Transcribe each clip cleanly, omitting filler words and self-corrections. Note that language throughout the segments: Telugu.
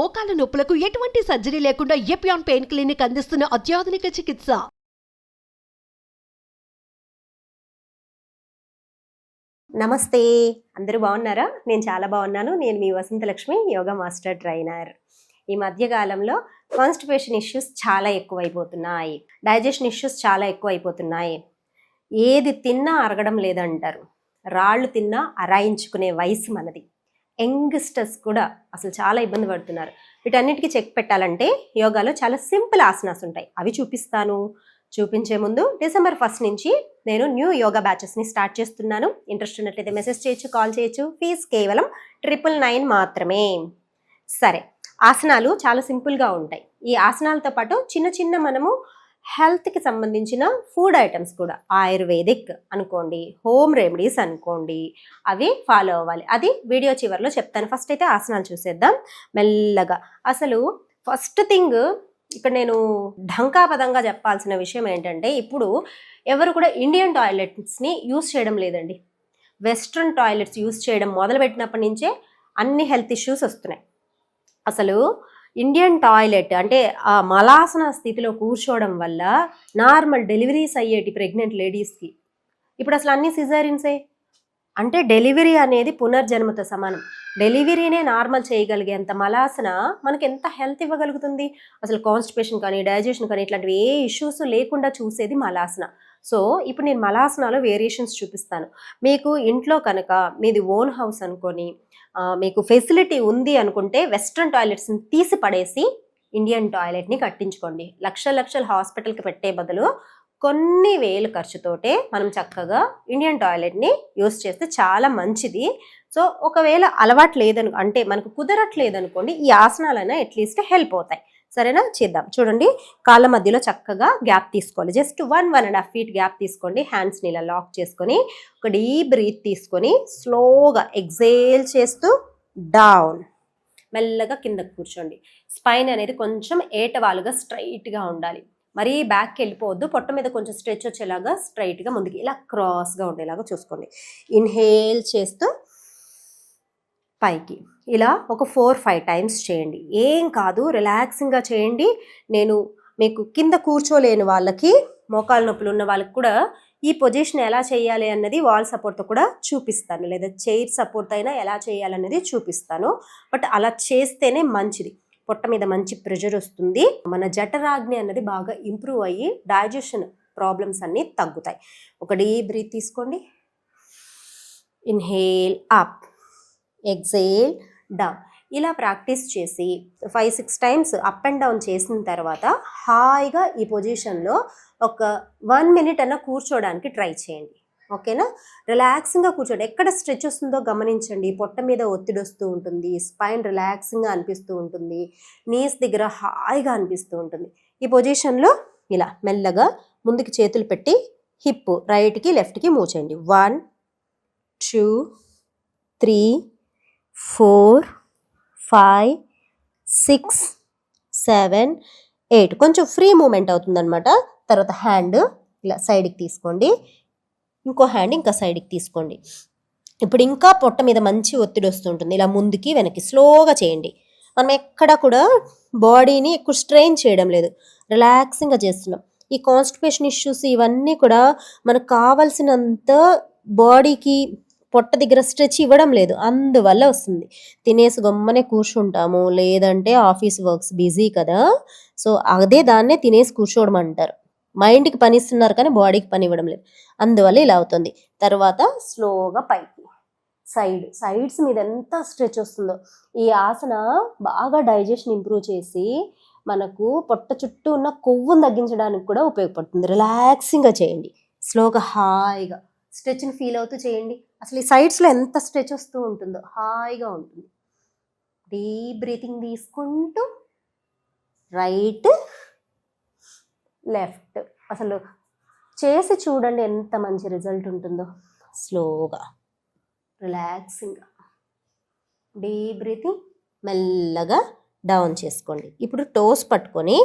మోకాల నొప్పులకు ఎటువంటి సర్జరీ లేకుండా ఎపియాన్ పెయిన్ క్లినిక్ అందిస్తున్న అత్యాధునిక చికిత్స. నమస్తే, అందరూ బాగున్నారా? నేను చాలా బాగున్నాను. నేను మీ వసంతలక్ష్మి, యోగా మాస్టర్ ట్రైనర్. ఈ మధ్యకాలంలో కాన్స్టిపేషన్ ఇష్యూస్ చాలా ఎక్కువైపోతున్నాయి, డైజెషన్ ఇష్యూస్ చాలా ఎక్కువైపోతున్నాయి. ఏది తిన్నా అరగడం లేదంటారు. రాళ్ళు తిన్నా అరాయించుకునే వయసు మనది. యంగ్స్టర్స్ కూడా అసలు చాలా ఇబ్బంది పడుతున్నారు. వీటన్నిటికీ చెక్ పెట్టాలంటే యోగాలో చాలా సింపుల్ ఆసనాస్ ఉంటాయి, అవి చూపిస్తాను. చూపించే ముందు డిసెంబర్ 1 నుంచి నేను న్యూ యోగా బ్యాచెస్ని స్టార్ట్ చేస్తున్నాను. ఇంట్రెస్ట్ ఉన్నట్లయితే మెసేజ్ చేయొచ్చు, కాల్ చేయొచ్చు. ఫీజు కేవలం 999 మాత్రమే. సరే, ఆసనాలు చాలా సింపుల్గా ఉంటాయి. ఈ ఆసనాలతో పాటు చిన్న చిన్న మనము హెల్త్కి సంబంధించిన ఫుడ్ ఐటమ్స్ కూడా, ఆయుర్వేదిక్ అనుకోండి, హోమ్ రెమెడీస్ అనుకోండి, అవి ఫాలో అవ్వాలి. అది వీడియో చివరిలో చెప్తాను. ఫస్ట్ అయితే ఆసనాలు చూసేద్దాం మెల్లగా. అసలు ఫస్ట్ థింగ్ ఇక్కడ నేను ఢంకాపదంగా చెప్పాల్సిన విషయం ఏంటంటే, ఇప్పుడు ఎవరు కూడా ఇండియన్ టాయిలెట్స్ని యూస్ చేయడం లేదండి. వెస్ట్రన్ టాయిలెట్స్ యూస్ చేయడం మొదలుపెట్టినప్పటి నుంచే అన్ని హెల్త్ ఇష్యూస్ వస్తున్నాయి. అసలు ఇండియన్ టాయిలెట్ అంటే ఆ మలాసన స్థితిలో కూర్చోవడం వల్ల నార్మల్ డెలివరీస్ అయ్యేటి ప్రెగ్నెంట్ లేడీస్కి ఇప్పుడు అసలు అన్ని సిజేరియన్సే. అంటే డెలివరీ అనేది పునర్జన్మతో సమానం. డెలివరీనే నార్మల్ చేయగలిగేంత మలాసన మనకి ఎంత హెల్త్ ఇవ్వగలుగుతుంది? అసలు కాన్స్టిపేషన్ కానీ, డైజెషన్ కానీ ఇట్లాంటివి ఏ ఇష్యూస్ లేకుండా చూసేది మలాసన. సో ఇప్పుడు నేను మలాసనాలో వేరియేషన్స్ చూపిస్తాను. మీకు ఇంట్లో కనుక మీది ఓన్ హౌస్ అనుకొని మీకు ఫెసిలిటీ ఉంది అనుకుంటే వెస్ట్రన్ టాయిలెట్స్ని తీసి పడేసి ఇండియన్ టాయిలెట్ని కట్టించుకోండి. లక్షల హాస్పిటల్కి పెట్టే బదులు కొన్ని వేలు ఖర్చుతోటే మనం చక్కగా ఇండియన్ టాయిలెట్ని యూస్ చేస్తే చాలా మంచిది. సో ఒకవేళ అలవాటు లేదను అంటే మనకు కుదరట్లేదనుకోండి, ఈ ఆసనాలైనా అట్లీస్ట్ హెల్ప్ అవుతాయి. సరేనా? చేద్దాం. చూడండి, కాళ్ళ మధ్యలో చక్కగా గ్యాప్ తీసుకోవాలి. జస్ట్ 1.5 feet గ్యాప్ తీసుకోండి. హ్యాండ్స్ని ఇలా లాక్ చేసుకొని ఒక డీప్ బ్రీత్ తీసుకొని స్లోగా ఎక్సేల్ చేస్తూ డౌన్, మెల్లగా కిందకు కూర్చోండి. స్పైన్ అనేది కొంచెం ఏటవాలుగా స్ట్రైట్గా ఉండాలి. మరీ బ్యాక్కి వెళ్ళిపోవద్దు. పొట్ట మీద కొంచెం స్ట్రెచ్ వచ్చేలాగా స్ట్రైట్గా ముందుకి ఇలా క్రాస్గా ఉండేలాగా చూసుకోండి. ఇన్హేల్ చేస్తూ పైకి ఇలా ఒక 4-5 times చేయండి. ఏం కాదు, రిలాక్సింగ్గా చేయండి. నేను మీకు కింద కూర్చోలేని వాళ్ళకి, మోకాలు నొప్పులు ఉన్న వాళ్ళకి కూడా ఈ పొజిషన్ ఎలా చేయాలి అన్నది వాల్ సపోర్ట్తో కూడా చూపిస్తాను, లేదా చైర్ సపోర్ట్ అయినా ఎలా చేయాలన్నది చూపిస్తాను. బట్ అలా చేస్తేనే మంచిది. పొట్ట మీద మంచి ప్రెషర్ వస్తుంది. మన జఠరాగ్ని అన్నది బాగా ఇంప్రూవ్ అయ్యి డైజెషన్ ప్రాబ్లమ్స్ అన్నీ తగ్గుతాయి. ఒక డీప్ బ్రీత్ తీసుకోండి. Inhale up, exhale down. ఇలా ప్రాక్టీస్ చేసి 5-6 times అప్ అండ్ డౌన్ చేసిన తర్వాత హాయిగా ఈ పొజిషన్లో ఒక 1 minute అన్న కూర్చోడానికి ట్రై చేయండి. ఓకేనా? రిలాక్సింగ్గా కూర్చోండి. ఎక్కడ స్ట్రెచ్ వస్తుందో గమనించండి. పొట్ట మీద ఒత్తిడి వస్తూ ఉంటుంది, స్పైన్ రిలాక్సింగ్గా అనిపిస్తూ ఉంటుంది, నీస్ దగ్గర హాయిగా అనిపిస్తూ ఉంటుంది. ఈ పొజిషన్లో ఇలా మెల్లగా ముందుకు చేతులు పెట్టి హిప్ రైట్కి లెఫ్ట్కి మూవ్ చేయండి. 1 2 3 4 5 6 7 8. కొంచెం ఫ్రీ మూమెంట్ అవుతుందన్నమాట. తర్వాత హ్యాండ్ ఇలా సైడ్కి తీసుకోండి, ఇంకో హ్యాండ్ ఇంకా సైడ్కి తీసుకోండి. ఇప్పుడు ఇంకా పొట్ట మీద మంచి ఒత్తిడి వస్తుంటుంది. ఇలా ముందుకి వెనక్కి స్లోగా చేయండి. మనం ఎక్కడ కూడా బాడీని ఎక్కువ స్ట్రెయిన్ చేయడం లేదు, రిలాక్సింగ్గా చేస్తున్నాం. ఈ కాన్స్టిపేషన్ ఇష్యూస్ ఇవన్నీ కూడా మనకు కావాల్సినంత బాడీకి పొట్ట దగ్గర స్ట్రెచ్ ఇవ్వడం లేదు, అందువల్ల వస్తుంది. తినేసి గమ్మనే కూర్చుంటాము, లేదంటే ఆఫీస్ వర్క్స్ బిజీ కదా, సో అదే దాన్నే తినేసి కూర్చోవడం అంటారు. మైండ్కి పని ఇస్తున్నారు కానీ బాడీకి పని ఇవ్వడం లేదు, అందువల్ల ఇలా అవుతుంది. తర్వాత స్లోగా పైకి, సైడ్స్ మీద ఎంత స్ట్రెచ్ వస్తుందో. ఈ ఆసన బాగా డైజెషన్ ఇంప్రూవ్ చేసి మనకు పొట్ట చుట్టూ ఉన్న కొవ్వును తగ్గించడానికి కూడా ఉపయోగపడుతుంది. రిలాక్సింగ్గా చేయండి, స్లోగా హాయిగా స్ట్రెచ్ని ఫీల్ అవుతూ చేయండి. అసలు ఈ సైడ్స్లో ఎంత స్ట్రెచ్ వస్తూ ఉంటుందో హాయిగా ఉంటుంది. డీప్ బ్రీతింగ్ తీసుకుంటూ రైట్ లెఫ్ట్, అసలు చేసి చూడండి ఎంత మంచి రిజల్ట్ ఉంటుందో. స్లోగా రిలాక్సింగ్గా డీప్ బ్రీతింగ్, మెల్లగా డౌన్ చేసుకోండి. ఇప్పుడు టోస్ పట్టుకొని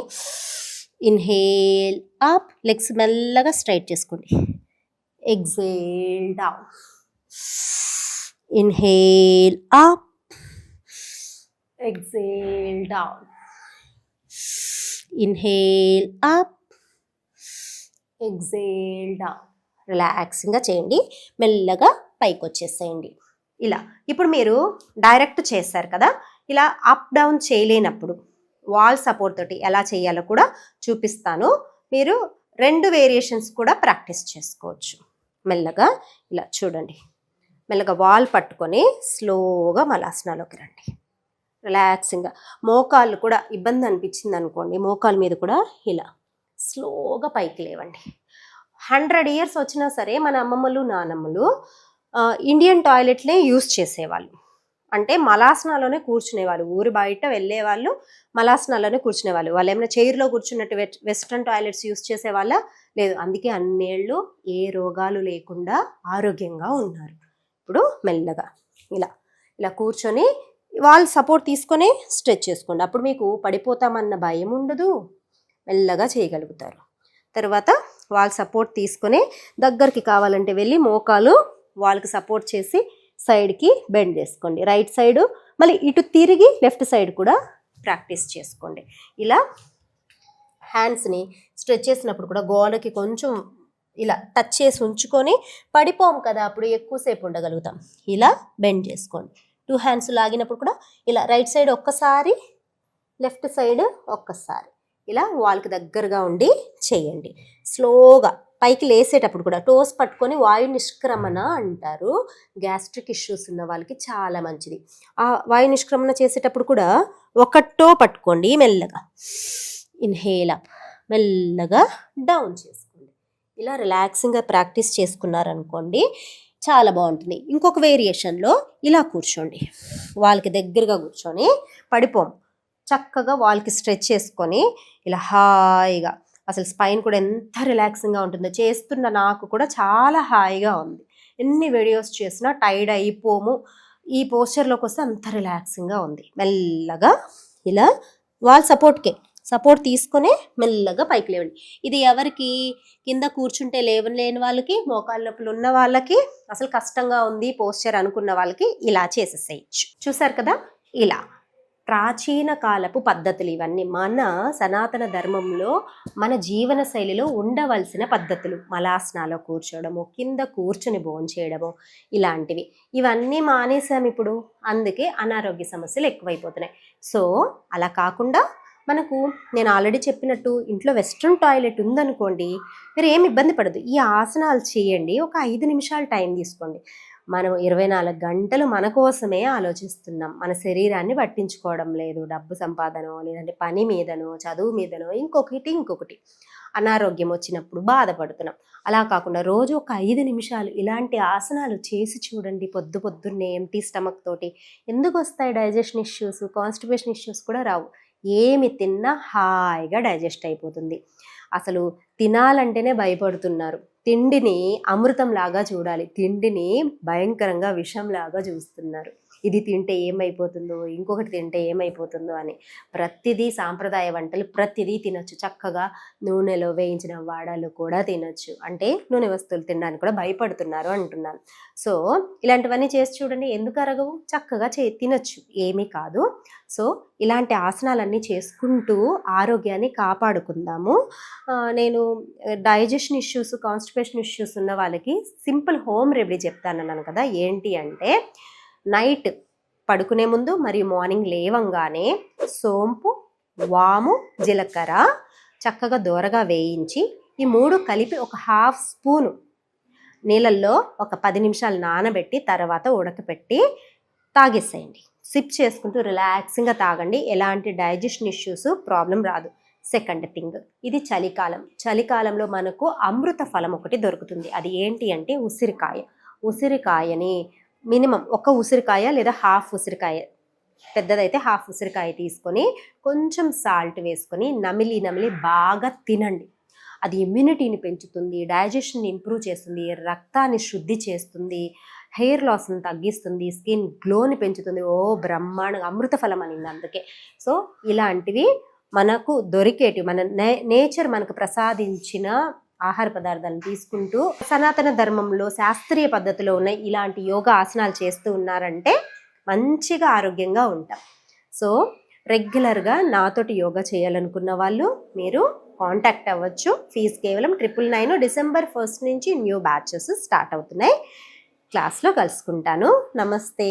ఇన్హేల్ అప్, లెగ్స్ మెల్లగా స్ట్రైట్ చేసుకోండి. Exhale down, inhale up, exhale down, inhale up, exhale down. రిలాక్సింగ్గా చేయండి. మెల్లగా పైకి వచ్చేసేయండి. ఇలా ఇప్పుడు మీరు డైరెక్ట్ చేస్తారు కదా, ఇలా అప్ డౌన్ చేయలేనప్పుడు వాల్ సపోర్ట్ తోటి ఎలా చేయాలో కూడా చూపిస్తాను. మీరు 2 వేరియేషన్స్ కూడా ప్రాక్టీస్ చేసుకోవచ్చు. మెల్లగా ఇలా చూడండి, మెల్లగా వాల్ పట్టుకొని స్లోగా మలాసనాలోకి రండి. రిలాక్సింగ్గా మోకాళ్ళు కూడా ఇబ్బంది అనిపించింది అనుకోండి, మోకాళ్ళ మీద కూడా ఇలా స్లోగా పైకి లేవండి. 100 years వచ్చినా సరే మన అమ్మమ్మలు నానమ్మలు ఇండియన్ టాయిలెట్లే యూస్ చేసేవాళ్ళు. అంటే మలాసనాలోనే కూర్చునేవాళ్ళు. ఊరి బయట వెళ్ళేవాళ్ళు మలాసనాలోనే కూర్చునేవాళ్ళు. వాళ్ళు ఏమైనా చైర్లో కూర్చున్నట్టు వెస్ట్రన్ టాయిలెట్స్ యూస్ చేసేవాళ్ళ లేదు. అందుకే అన్నేళ్ళు ఏ రోగాలు లేకుండా ఆరోగ్యంగా ఉన్నారు. ఇప్పుడు మెల్లగా ఇలా ఇలా కూర్చొని వాళ్ళు సపోర్ట్ తీసుకొని స్ట్రెచ్ చేసుకోండి. అప్పుడు మీకు పడిపోతామన్న భయం ఉండదు, మెల్లగా చేయగలుగుతారు. తర్వాత వాళ్ళ సపోర్ట్ తీసుకొని దగ్గరికి కావాలంటే వెళ్ళి మోకాలు వాళ్ళకి సపోర్ట్ చేసి సైడ్కి బెండ్ చేసుకోండి. రైట్ సైడు మళ్ళీ ఇటు తిరిగి లెఫ్ట్ సైడ్ కూడా ప్రాక్టీస్ చేసుకోండి. ఇలా హ్యాండ్స్ని స్ట్రెచ్ చేసినప్పుడు కూడా గోడకి కొంచెం ఇలా టచ్ చేసి ఉంచుకొని పడిపోము కదా, అప్పుడు ఎక్కువసేపు ఉండగలుగుతాం. ఇలా బెండ్ చేసుకోండి. 2 hands లాగినప్పుడు కూడా ఇలా రైట్ సైడ్ ఒక్కసారి, లెఫ్ట్ సైడ్ ఒక్కసారి, ఇలా వాళ్ళకి దగ్గరగా ఉండి చేయండి. స్లోగా పైకి లేసేటప్పుడు కూడా టోస్ పట్టుకొని వాయు నిష్క్రమణ అంటారు. గ్యాస్ట్రిక్ ఇష్యూస్ ఉన్న వాళ్ళకి చాలా మంచిది. ఆ వాయు నిష్క్రమణ చేసేటప్పుడు కూడా ఒక టో పట్టుకోండి, మెల్లగా ఇన్హేల్ అప్, మెల్లగా డౌన్ చేసుకోండి. ఇలా రిలాక్సింగ్గా ప్రాక్టీస్ చేసుకున్నారనుకోండి, చాలా బాగుంటుంది. ఇంకొక వేరియేషన్లో ఇలా కూర్చోండి, వాళ్ళకి దగ్గరగా కూర్చొని పడిపోము, చక్కగా వాళ్ళకి స్ట్రెచ్ చేసుకొని ఇలా హాయిగా, అసలు స్పైన్ కూడా ఎంత రిలాక్సింగ్గా ఉంటుందో. చేస్తున్న నాకు కూడా చాలా హాయిగా ఉంది. ఎన్ని వీడియోస్ చేసినా టైర్డ్ అయిపోము. ఈ పోస్చర్లోకి వస్తే అంత రిలాక్సింగ్గా ఉంది. మెల్లగా ఇలా వాళ్ళ సపోర్ట్ తీసుకొని మెల్లగా పైకి లేవండి. ఇది ఎవరికి కింద కూర్చుంటే లేవలేని వాళ్ళకి, మోకాళ్ళ నొప్పులు ఉన్న వాళ్ళకి, అసలు కష్టంగా ఉంది పోస్చర్ అనుకున్న వాళ్ళకి ఇలా చేసేసేయచ్చు. చూసారు కదా, ఇలా ప్రాచీన కాలపు పద్ధతులు ఇవన్నీ. మన సనాతన ధర్మంలో మన జీవన శైలిలో ఉండవలసిన పద్ధతులు. మలాసనాలో కూర్చోవడము, కింద కూర్చుని భోంచేయడము, ఇలాంటివి. ఇవన్నీ మానేసాం ఇప్పుడు, అందుకే అనారోగ్య సమస్యలు ఎక్కువైపోతున్నాయి. సో అలా కాకుండా మనకు నేను ఆల్రెడీ చెప్పినట్టు ఇంట్లో వెస్ట్రన్ టాయిలెట్ ఉందనుకోండి, మీరు ఏమి ఇబ్బంది పడదు. ఈ ఆసనాలు చేయండి, ఒక 5 నిమిషాలు టైం తీసుకోండి. మనం 24 గంటలు మన కోసమే ఆలోచిస్తున్నాం, మన శరీరాన్ని పట్టించుకోవడం లేదు. డబ్బు సంపాదనో, లేదంటే పని మీదనో, చదువు మీదనో, ఇంకొకటి అనారోగ్యం వచ్చినప్పుడు బాధపడుతున్నాం. అలా కాకుండా రోజు ఒక 5 నిమిషాలు ఇలాంటి ఆసనాలు చేసి చూడండి. పొద్దున్నే ఎంటీ స్టమక్ తోటి. ఎందుకు వస్తాయి డైజెషన్ ఇష్యూస్, కాన్స్టిపేషన్ ఇష్యూస్ కూడా రావు. ఏమి తిన్నా హాయిగా డైజెస్ట్ అయిపోతుంది. అసలు తినాలంటేనే భయపడుతున్నారు. తిండిని అమృతంలాగా చూడాలి, తిండిని భయంకరంగా విషంలాగా చూస్తున్నారు. ఇది తింటే ఏమైపోతుందో, ఇంకొకటి తింటే ఏమైపోతుందో అని. ప్రతిదీ సాంప్రదాయ వంటలు ప్రతిదీ తినొచ్చు. చక్కగా నూనెలో వేయించిన వాడాలు కూడా తినొచ్చు. అంటే నూనె వస్తువులు తినడానికి కూడా భయపడుతున్నారు అంటున్నాను. సో ఇలాంటివన్నీ చేసి చూడండి, ఎందుకు అరగవు, చక్కగా తినొచ్చు, ఏమీ కాదు. సో ఇలాంటి ఆసనాలన్నీ చేసుకుంటూ ఆరోగ్యాన్ని కాపాడుకుందాము. నేను డైజెషన్ ఇష్యూస్, కాన్స్టిపేషన్ ఇష్యూస్ ఉన్న వాళ్ళకి సింపుల్ హోమ్ రెమెడీ చెప్తానన్నాను కదా. ఏంటి అంటే, నైట్ పడుకునే ముందు మరియు మార్నింగ్ లేవంగానే సోంపు, వాము, జీలకర్ర చక్కగా దోరగా వేయించి ఈ 3 కలిపి ఒక 1/2 స్పూను నీళ్ళల్లో ఒక 10 నిమిషాలు నానబెట్టి తర్వాత ఉడకపెట్టి తాగేసేయండి. సిప్ చేసుకుంటూ రిలాక్సింగ్గా తాగండి. ఎలాంటి డైజెషన్ ఇష్యూస్ ప్రాబ్లం రాదు. సెకండ్ థింగ్, ఇది చలికాలంలో మనకు అమృత ఫలం ఒకటి దొరుకుతుంది. అది ఏంటి అంటే ఉసిరికాయని మినిమం ఒక ఉసిరికాయ లేదా 1/2 ఉసిరికాయ, పెద్దదైతే 1/2 ఉసిరికాయ తీసుకొని కొంచెం సాల్ట్ వేసుకొని నమిలి బాగా తినండి. అది ఇమ్యూనిటీని పెంచుతుంది, డైజెషన్ని ఇంప్రూవ్ చేస్తుంది, రక్తాన్ని శుద్ధి చేస్తుంది, హెయిర్ లాస్ని తగ్గిస్తుంది, స్కిన్ గ్లోని పెంచుతుంది. బ్రహ్మాండంగా అమృత ఫలం అనింది అందుకే. సో ఇలాంటివి మనకు దొరికేటి, మన నేచర్ మనకు ప్రసాదించిన ఆహార పదార్థాలను తీసుకుంటూ సనాతన ధర్మంలో శాస్త్రీయ పద్ధతిలో ఉన్న ఇలాంటి యోగా ఆసనాలు చేస్తూ ఉన్నారంటే మంచిగా ఆరోగ్యంగా ఉంటాం. సో రెగ్యులర్గా నాతోటి యోగా చేయాలనుకున్న వాళ్ళు మీరు కాంటాక్ట్ అవ్వచ్చు. ఫీజు కేవలం 999. డిసెంబర్ 1 నుంచి న్యూ బ్యాచెస్ స్టార్ట్ అవుతున్నాయి. క్లాస్లో కలుసుకుంటాను. నమస్తే.